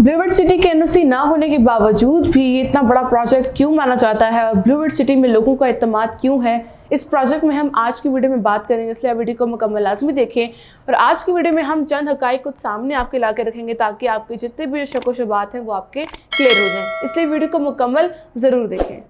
ब्लूवर्ड city के NOC ना होने के बावजूद भी ये इतना बड़ा प्रोजेक्ट क्यों माना जाता है और ब्लूवर्ड सिटी में लोगों का इत्तेमाद क्यों है, इस प्रोजेक्ट में हम आज की वीडियो में बात करेंगे। इसलिए आप वीडियो को मुकम्मल लाजमी देखें और आज की वीडियो में हम चंद हक़ाइक़ कुछ सामने आपके ला के रखेंगे ताकि आपके जितने भी शक व शुबात हैं वो आपके क्लियर हो जाएं। इसलिए वीडियो को मुकम्मल ज़रूर देखें।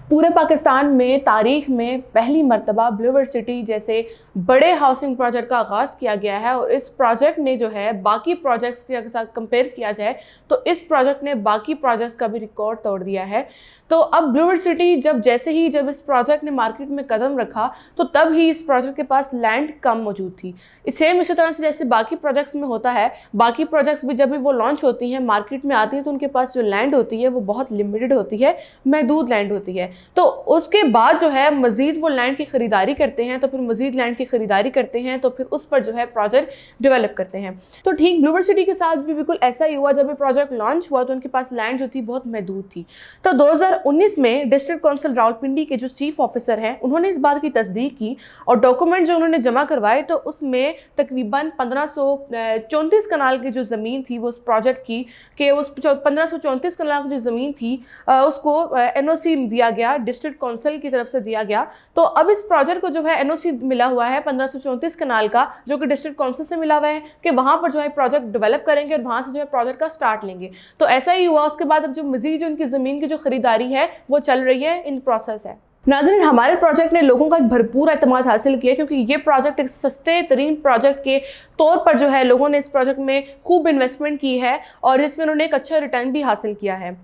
पूरे पाकिस्तान में तारीख में पहली मरतबा ब्लूवर्ड सिटी जैसे बड़े हाउसिंग प्रोजेक्ट का आगाज़ किया गया है और इस प्रोजेक्ट ने जो है बाकी प्रोजेक्ट्स के साथ कंपेयर किया जाए तो इस प्रोजेक्ट ने बाकी प्रोजेक्ट्स का भी रिकॉर्ड तोड़ दिया है। तो अब ब्लूवर्ड सिटी जब इस प्रोजेक्ट ने मार्केट में कदम रखा तो तब ही इस प्रोजेक्ट के पास लैंड कम मौजूद थी। इसी तरह से जैसे बाकी प्रोजेक्ट्स में होता है, बाकी प्रोजेक्ट्स भी जब भी वो लॉन्च होती हैं, मार्केट में आती हैं, तो उनके पास जो लैंड होती है वो बहुत लिमिटेड होती है, महदूद लैंड होती है। तो उसके बाद जो है मज़ीद वो लैंड की ख़रीदारी करते हैं, तो फिर मज़ीद लैंड की ख़रीदारी करते हैं, तो फिर उस पर जो है प्रोजेक्ट डेवलप करते हैं। तो ठीक ब्लूवर्ड सिटी के साथ भी बिल्कुल ऐसा ही हुआ। जब ये प्रोजेक्ट लॉन्च हुआ तो उनके पास लैंड जो थी बहुत महदूद थी। तो 2019 में डिस्ट्रिक्ट काउंसिल रावलपिंडी के जो चीफ ऑफिसर हैं उन्होंने इस बात की तस्दीक की और डॉक्यूमेंट जो उन्होंने जमा करवाए तो उसमें तकरीबन 1534 कनाल की जो ज़मीन थी वो उस प्रोजेक्ट की कि उस 1534 कनाल की जो ज़मीन थी उसको एनओसी दिया गया, डिस्ट्रिक्ट काउंसिल की तरफ से दिया गया। तो अब इस प्रोजेक्ट को जो है एनओसी मिला हुआ है 1534 कनाल का, जो कि डिस्ट्रिक्ट काउंसिल से मिला हुआ है कि वहां पर जो है प्रोजेक्ट डेवलप करेंगे और वहां से जो है प्रोजेक्ट का स्टार्ट लेंगे। तो ऐसा ही हुआ। उसके बाद अब जो मजीद जो उनकी ज़मीन की जो खरीदारी है वो चल रही है, इन प्रोसेस है। नाज़रीन, हमारे प्रोजेक्ट ने लोगों का एक भरपूर एतमाद हासिल किया क्योंकि ये प्रोजेक्ट एक सस्ते तरीन प्रोजेक्ट के तौर पर जो है लोगों ने इस प्रोजेक्ट में खूब इन्वेस्टमेंट की है और इसमें उन्होंने एक अच्छा रिटर्न भी हासिल किया है।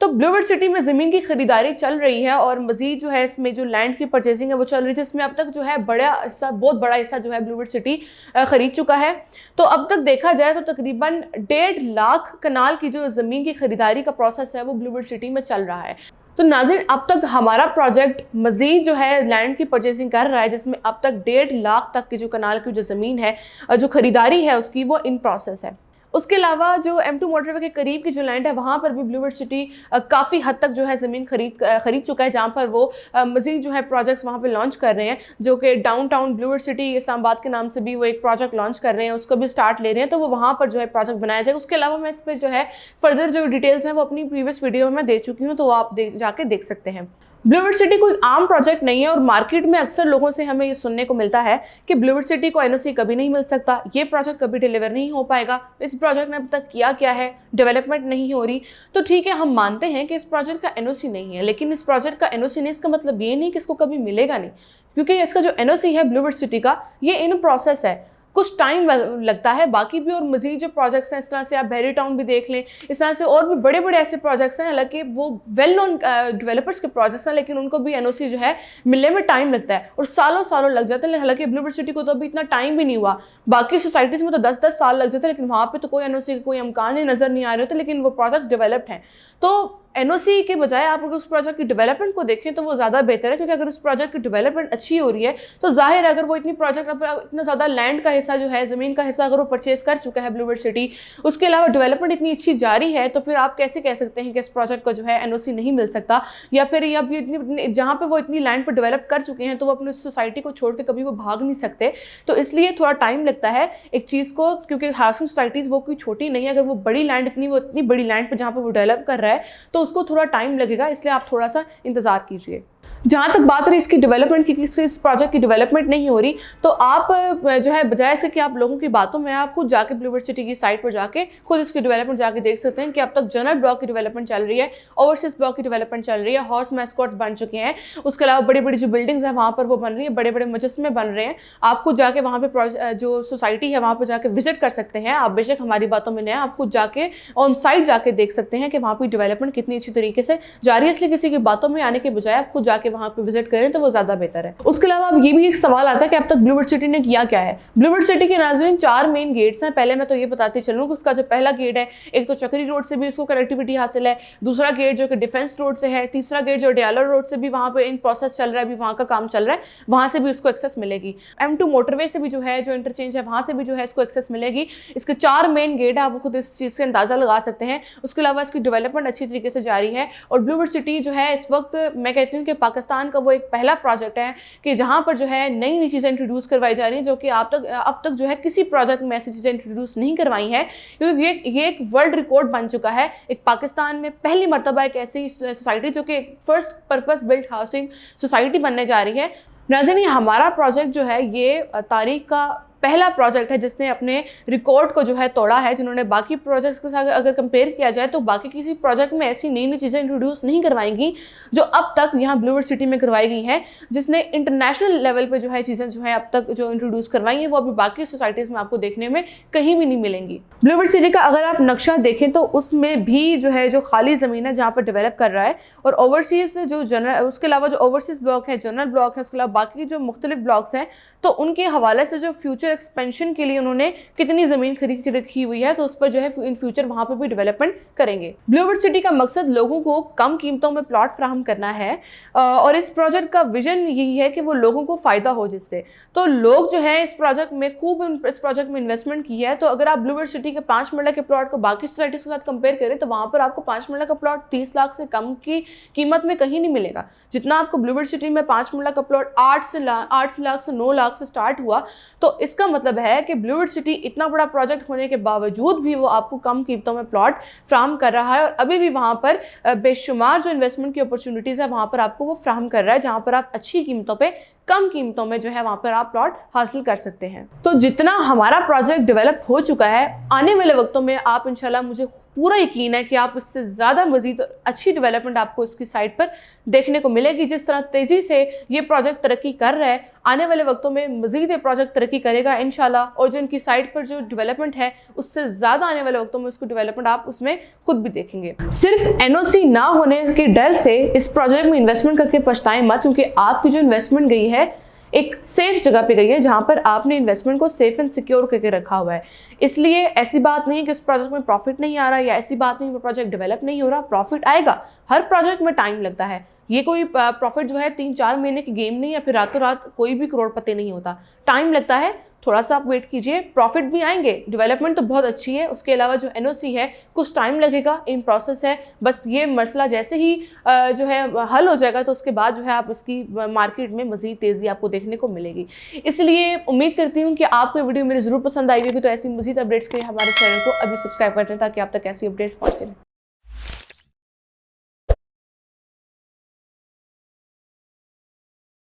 तो ब्लूवर्ड सिटी में ज़मीन की खरीदारी चल रही है और मज़ीद जो है इसमें जो लैंड की परचेजिंग है वो चल रही थी। इसमें अब तक जो है बहुत बड़ा हिस्सा जो है ब्लूवर्ड सिटी ख़रीद चुका है। तो अब तक देखा जाए तो तकरीबन 1.5 लाख कनाल की जो ज़मीन की खरीदारी का प्रोसेस है वो ब्लूवर्ड सिटी में चल रहा है। तो नाज़रीन, अब तक हमारा प्रोजेक्ट मज़ीद जो है लैंड की परचेजिंग कर रहा है, जिसमें अब तक 1.5 लाख तक की जो कनाल की जो ज़मीन है, जो ख़रीदारी है उसकी, वो इन प्रोसेस है। उसके अलावा जो M2 मोटरवे के करीब की जो लैंड है वहाँ पर भी ब्लूवर्ड सिटी काफ़ी हद तक जो है ज़मीन खरीद चुका है, जहाँ पर वो मज़ीद जो है प्रोजेक्ट्स वहाँ पे लॉन्च कर रहे हैं, जो कि डाउनटाउन ब्लूवर्ड सिटी इस्लामाबाद के नाम से भी वो एक प्रोजेक्ट लॉन्च कर रहे हैं, उसको भी स्टार्ट ले रहे हैं। तो वो वहाँ पर जो है प्रोजेक्ट बनाया जाएगा। उसके अलावा मैं इस पर जो है फर्दर जो डिटेल्स हैं वो अपनी प्रीवियस वीडियो में मैं दे चुकी हूँ, तो आप जाके देख सकते हैं। ब्लूवर्ड सिटी कोई आम प्रोजेक्ट नहीं है और मार्केट में अक्सर लोगों से हमें ये सुनने को मिलता है कि ब्लूवर्ड सिटी को एनओसी कभी नहीं मिल सकता, ये प्रोजेक्ट कभी डिलीवर नहीं हो पाएगा, इस प्रोजेक्ट ने अब तक किया क्या है, डेवलपमेंट नहीं हो रही। तो ठीक है, हम मानते हैं कि इस प्रोजेक्ट का एनओसी नहीं है, लेकिन इस प्रोजेक्ट का एनओसी नहीं इसका मतलब ये नहीं कि इसको कभी मिलेगा नहीं, क्योंकि इसका जो एनओसी है ब्लूवर्ड सिटी का ये इन प्रोसेस है, कुछ टाइम लगता है। बाकी भी और मज़ीद जो प्रोजेक्ट्स हैं, इस तरह से आप बेरी टाउन भी देख लें, इस तरह से और भी बड़े बड़े ऐसे प्रोजेक्ट्स हैं, हालांकि वो वेल नोन डेवलपर्स के प्रोजेक्ट्स हैं, लेकिन उनको भी एनओसी जो है मिलने में टाइम लगता है और सालों सालों लग जाते हैं। हालांकि ब्लूवर्ड सिटी को तो अभी इतना टाइम भी नहीं हुआ, बाकी सोसाइटीज़ में तो 10-10 साल लग जाते हैं, लेकिन वहाँ पर तो कोई एनओसी कोई अमकान ही नज़र नहीं आ रहे होते, लेकिन वो प्रोजेक्ट्स डेवलप्ड हैं। तो एनओसी के बजाय आप अगर उस प्रोजेक्ट की डेवलपमेंट को देखें तो वो ज़्यादा बेहतर है, क्योंकि अगर उस प्रोजेक्ट की डेवलपमेंट अच्छी हो रही है तो जाहिर है अगर वो इतना ज़्यादा लैंड का हिस्सा जो है, ज़मीन का हिस्सा अगर वो परचेज कर चुका है ब्लूवर्ड सिटी, उसके अलावा डेवलपमेंट इतनी अच्छी जारी है, तो फिर आप कैसे कह सकते हैं कि इस प्रोजेक्ट को जो है एनओसी नहीं मिल सकता, या फिर जहाँ पर वो इतनी लैंड पर डेवलप कर चुके हैं तो वो अपनी सोसाइटी को छोड़ के कभी वो भाग नहीं सकते। तो इसलिए थोड़ा टाइम लगता है एक चीज़ को, क्योंकि हाउसिंग सोसाइटीज़ वो कोई छोटी नहीं है। अगर वो बड़ी लैंड इतनी बड़ी लैंड पर जहाँ पर वो डेवलप कर रहा है तो उसको थोड़ा टाइम लगेगा, इसलिए आप थोड़ा सा इंतजार कीजिए। जहाँ तक बात रही इसकी डेवलपमेंट की, इस प्रोजेक्ट की डेवलपमेंट नहीं हो रही, तो आप जो है बजाय इसके कि आप लोगों की बातों में आप खुद जाके ब्लूवर्ड सिटी की साइट पर जाके खुद इसकी डेवलपमेंट जाके देख सकते हैं कि अब तक जनरल ब्लॉक की डेवलपमेंट चल रही है, ओवरसीज ब्लॉक की डेवलपमेंट चल रही है, हॉर्स मैस्कॉट्स बन चुके हैं, उसके अलावा बड़ी बड़ी जो बिल्डिंग्स हैं वहाँ पर वो बन रही है, बड़े बड़े मुजस्मे बन रहे हैं। आप खुद जाके वहाँ पर जो सोसाइटी है वहाँ पर जाके विजिट कर सकते हैं। आप बेशक हमारी बातों में नहीं, आप खुद जाके ऑन साइट जाके देख सकते हैं कि वहाँ पर डेवलपमेंट कितनी अच्छी तरीके से जारी है। इसलिए किसी की बातों में आने के बजाय आप खुद जाके वहाँ पर विजिट करें तो वो ज़्यादा बेहतर है। उसके अलावा अब ये भी एक सवाल आता है कि अब तक ब्लूवर्ड सिटी ने किया क्या है। ब्लूवर्ड सिटी के नाज़रीन 4 मेन गेट्स हैं। पहले मैं तो ये बताती चलूँ कि उसका जो पहला गेट है, एक तो चक्री रोड से भी उसको कनेक्टिविटी हासिल है, दूसरा गेट जो कि डिफेंस रोड से है, तीसरा गेट जो डियालर रोड से भी वहाँ पे इन प्रोसेस चल रहा है, अभी वहाँ का काम चल रहा है, वहाँ से भी उसको एक्सेस मिलेगी। M2 मोटरवे से भी जो है जो इंटरचेंज है वहाँ से भी जो है इसको एक्सेस मिलेगी। इसके 4 मेन गेट है, आप खुद इस चीज़ का अंदाज़ा लगा सकते हैं। उसके अलावा इसकी डेवलपमेंट अच्छी तरीके से जारी है और ब्लूवर्ड सिटी जो है इस वक्त मैं कहती हूँ कि पाकिस्तान का वो एक पहला प्रोजेक्ट है कि जहाँ पर जो है नई नई चीज़ें इंट्रोड्यूस करवाई जा रही हैं, जो कि अब तक जो है किसी प्रोजेक्ट में ऐसी चीज़ें इंट्रोड्यूस नहीं करवाई हैं, क्योंकि ये एक वर्ल्ड रिकॉर्ड बन चुका है। एक पाकिस्तान में पहली मरतबा एक ऐसी सोसाइटी जो कि first purpose built housing society बनने जा रही है। नाज़रीन, हमारा प्रोजेक्ट जो है ये तारीख का पहला प्रोजेक्ट है जिसने अपने रिकॉर्ड को जो है तोड़ा है। जिन्होंने बाकी प्रोजेक्ट्स के साथ अगर कंपेयर किया जाए तो बाकी किसी प्रोजेक्ट में ऐसी नई नई चीज़ें इंट्रोड्यूस नहीं करवाएंगी जो अब तक यहाँ ब्लूवर्ड सिटी में करवाई गई हैं, जिसने इंटरनेशनल लेवल पे जो है चीज़ें जो है अब तक जो इंट्रोड्यूस करवाई हैं वो अभी बाकी सोसाइटीज़ में आपको देखने में कहीं भी नहीं मिलेंगी। ब्लूवर्ड सिटी का अगर आप नक्शा देखें तो उसमें भी जो है जो खाली ज़मीन है जहाँ पर डेवलप कर रहा है, और ओवरसीज़ जो जनरल, उसके अलावा जो ओवरसीज़ ब्लॉक है, जनरल ब्लॉक है, उसके अलावा बाकी जो मुख्तलिफ ब्लॉक्स हैं, तो उनके हवाले से जो फ्यूचर एक्सपेंशन के लिए उन्होंने कितनी ज़मीन खरीद के रखी हुई है, तो उस पर जो है इन फ्यूचर वहाँ पर भी डेवलपमेंट करेंगे। ब्लूवर्ड सिटी का मकसद लोगों को कम कीमतों में प्लॉट फ्राहम करना है, और इस प्रोजेक्ट का विजन यही है कि वो लोगों को फ़ायदा हो जिससे। तो लोग जो है इस प्रोजेक्ट में खूब इस प्रोजेक्ट में इन्वेस्टमेंट की है। तो अगर आप ब्लूवर्ड सिटी के 5 मरला के प्लॉट को बाकी सोसाइटी के साथ कंपेयर करें तो वहाँ पर आपको 5 मरला का प्लॉट 30 लाख से कम की कीमत में कहीं नहीं मिलेगा। जितना आपको ब्लूवर्ड सिटी में 5 मरला का प्लॉट 8 लाख से 9 लाख से स्टार्ट हुआ, तो इसका मतलब है कि ब्लूवर्ड सिटी इतना बड़ा प्रोजेक्ट होने के बावजूद भी वो आपको कम कीमतों में प्लॉट फ्राहम कर रहा है, और अभी भी वहाँ पर बेशुमार जो इन्वेस्टमेंट की अपॉर्चुनिटीज़ है वहाँ पर आपको वो फ्राहम कर रहा है, जहाँ पर आप अच्छी कीमतों पे कम कीमतों में जो है वहाँ पर आप प्लॉट हासिल कर सकते हैं। तो जितना हमारा प्रोजेक्ट डेवलप हो चुका है, आने वाले वक्तों में आप इंशाल्लाह, मुझे पूरा यकीन है कि आप इससे ज़्यादा मज़ीद अच्छी डेवलपमेंट आपको इसकी साइट पर देखने को मिलेगी। जिस तरह तेज़ी से ये प्रोजेक्ट तरक्की कर रहा है, आने वाले वक्तों में मज़ीद ये प्रोजेक्ट तरक्की करेगा इंशाल्लाह, और जो इनकी साइट पर जो डेवलपमेंट है उससे ज़्यादा आने वाले वक्तों में उसको डेवलपमेंट आप उसमें खुद भी देखेंगे। सिर्फ एनओसी ना होने के डर से इस प्रोजेक्ट में इन्वेस्टमेंट करके पछताएं मत, क्योंकि आपकी जो इन्वेस्टमेंट गई है एक सेफ जगह पे गई है, जहाँ पर आपने इन्वेस्टमेंट को सेफ एंड सिक्योर करके रखा हुआ है। इसलिए ऐसी बात नहीं है कि इस प्रोजेक्ट में प्रॉफिट नहीं आ रहा, या ऐसी बात नहीं कि प्रोजेक्ट डेवलप नहीं हो रहा। प्रॉफिट आएगा, हर प्रोजेक्ट में टाइम लगता है। ये कोई प्रॉफिट जो है 3-4 महीने की गेम नहीं, या फिर रातों रात कोई भी करोड़पति नहीं होता। टाइम लगता है, थोड़ा सा आप वेट कीजिए, प्रॉफिट भी आएंगे। डेवलपमेंट तो बहुत अच्छी है, उसके अलावा जो एनओसी है कुछ टाइम लगेगा, इन प्रोसेस है। बस ये मसला जैसे ही जो है हल हो जाएगा तो उसके बाद जो है आप इसकी मार्केट में मज़ीद तेज़ी आपको देखने को मिलेगी। इसलिए उम्मीद करती हूँ कि आपको वीडियो मेरी ज़रूर पसंद आई होगी। तो ऐसी मज़ीद अपडेट्स के लिए हमारे चैनल को अभी सब्सक्राइब कर दें ताकि आप तक ऐसी अपडेट्स पहुँचते रहें।